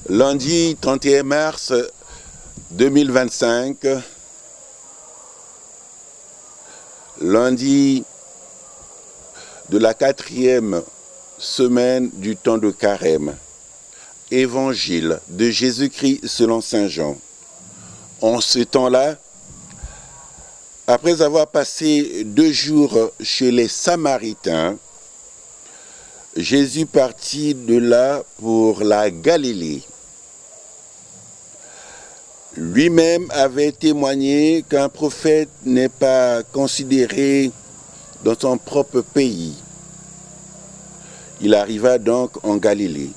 Lundi 31 mars 2025, lundi de la 4e semaine du temps de Carême, évangile de Jésus-Christ selon Saint Jean. En ce temps-là, après avoir passé 2 jours chez les Samaritains, Jésus partit de là pour la Galilée. Lui-même avait témoigné qu'un prophète n'est pas considéré dans son propre pays. Il arriva donc en Galilée.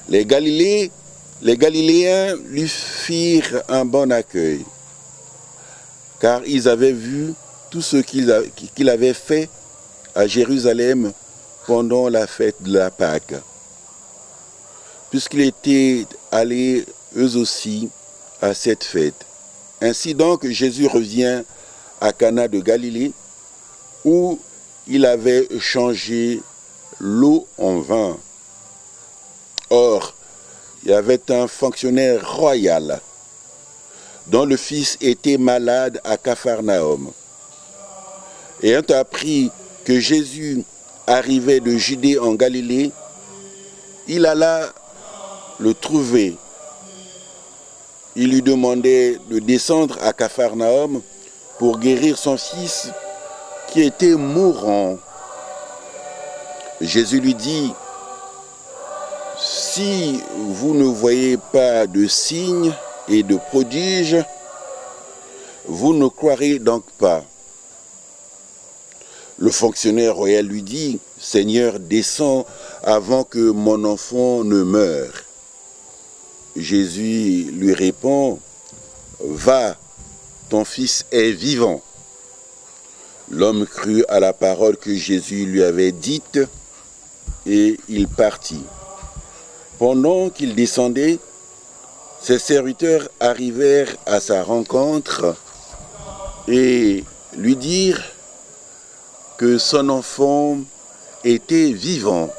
Les Galiléens lui firent un bon accueil, car ils avaient vu tout ce qu'il avait fait à Jérusalem pendant la fête de la Pâque, puisqu'il était allé eux aussi à cette fête. Ainsi donc, Jésus revient à Cana de Galilée, où il avait changé l'eau en vin. Or, il y avait un fonctionnaire royal dont le fils était malade à Capharnaüm. Ayant appris que Jésus arrivait de Judée en Galilée, il alla le trouver. Il lui demandait de descendre à Capharnaüm pour guérir son fils qui était mourant. Jésus lui dit: « Si vous ne voyez pas de signes et de prodiges, vous ne croirez donc pas. » Le fonctionnaire royal lui dit: « Seigneur, descends avant que mon enfant ne meure. » Jésus lui répond: « Va, ton fils est vivant. » L'homme crut à la parole que Jésus lui avait dite et il partit. Pendant qu'il descendait, ses serviteurs arrivèrent à sa rencontre et lui dirent que son enfant était vivant.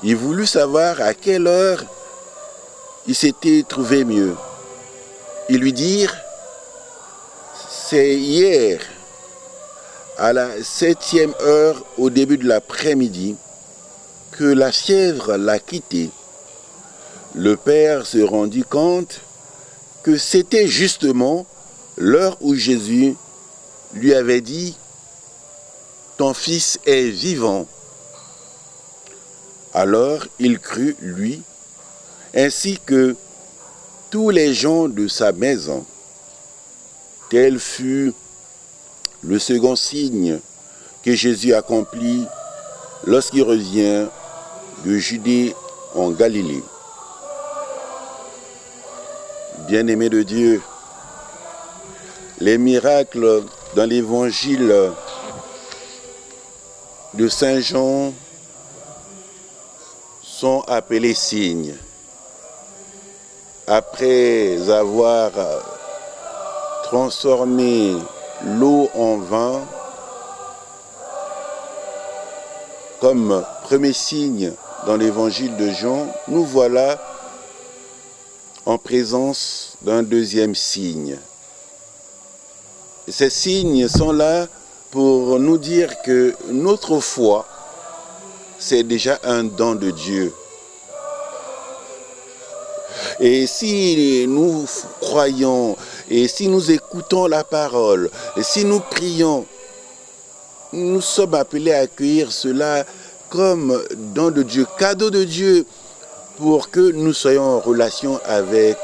Il voulut savoir à quelle heure il s'était trouvé mieux. Ils lui dirent: « C'est hier, à la 7e heure au début de l'après-midi, que la fièvre l'a quitté. » Le père se rendit compte que c'était justement l'heure où Jésus lui avait dit: « Ton fils est vivant. » Alors il crut, lui, ainsi que tous les gens de sa maison. Tel fut le second signe que Jésus accomplit lorsqu'il revient de Judée en Galilée. Bien-aimés de Dieu, les miracles dans l'évangile de Saint Jean sont appelés signes. Après avoir transformé l'eau en vin, comme premier signe dans l'évangile de Jean, nous voilà en présence d'un deuxième signe. Ces signes sont là pour nous dire que notre foi, c'est déjà un don de Dieu. Et si nous croyons, et si nous écoutons la parole, et si nous prions, nous sommes appelés à accueillir cela comme don de Dieu, cadeau de Dieu, pour que nous soyons en relation avec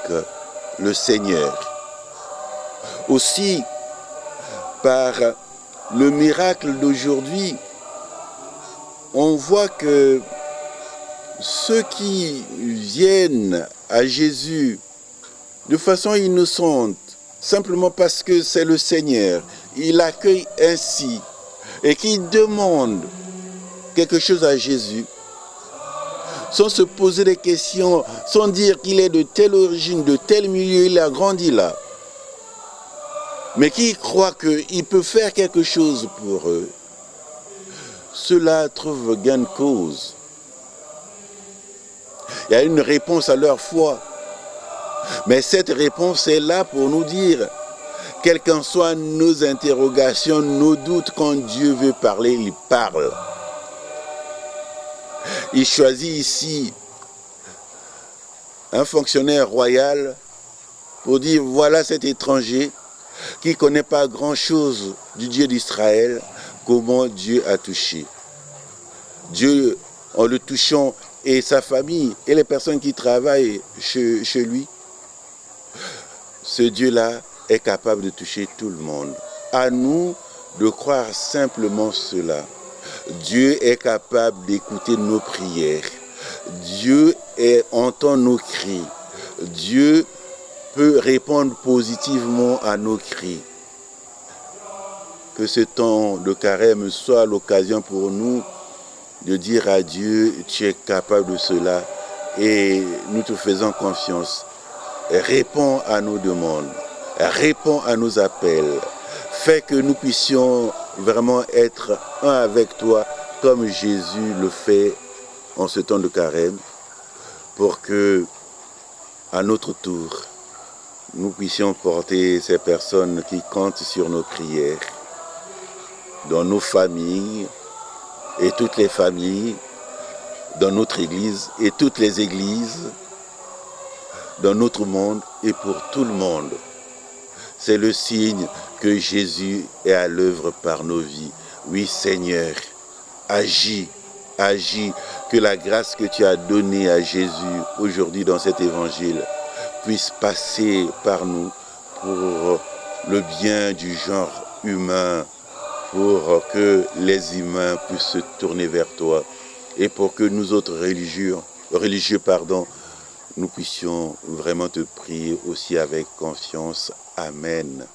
le Seigneur. Aussi, par le miracle d'aujourd'hui, on voit que ceux qui viennent à Jésus de façon innocente, simplement parce que c'est le Seigneur, il l'accueille ainsi, et qui demandent quelque chose à Jésus, sans se poser des questions, sans dire qu'il est de telle origine, de tel milieu, il a grandi là, mais qui croient qu'il peut faire quelque chose pour eux, ceux-là trouvent gain de cause. Il y a une réponse à leur foi, mais cette réponse est là pour nous dire, quelles qu'en soient nos interrogations, nos doutes, quand Dieu veut parler, il parle. Il choisit ici un fonctionnaire royal pour dire, voilà cet étranger qui ne connaît pas grand-chose du Dieu d'Israël, comment Dieu a touché. Dieu, en le touchant, et sa famille, et les personnes qui travaillent chez lui, ce Dieu-là est capable de toucher tout le monde. À nous de croire simplement cela. Dieu est capable d'écouter nos prières. Dieu entend nos cris. Dieu peut répondre positivement à nos cris. Que ce temps de carême soit l'occasion pour nous de dire à Dieu, tu es capable de cela et nous te faisons confiance. Réponds à nos demandes, réponds à nos appels. Fais que nous puissions vraiment être un avec toi comme Jésus le fait en ce temps de carême, pour que, à notre tour, nous puissions porter ces personnes qui comptent sur nos prières, dans nos familles et toutes les familles, dans notre Église et toutes les églises, dans notre monde et pour tout le monde. C'est le signe que Jésus est à l'œuvre par nos vies. Oui, Seigneur, agis, agis, que la grâce que tu as donnée à Jésus aujourd'hui dans cet évangile puisse passer par nous pour le bien du genre humain, pour que les humains puissent se tourner vers toi et pour que nous autres religieux, nous puissions vraiment te prier aussi avec confiance. Amen.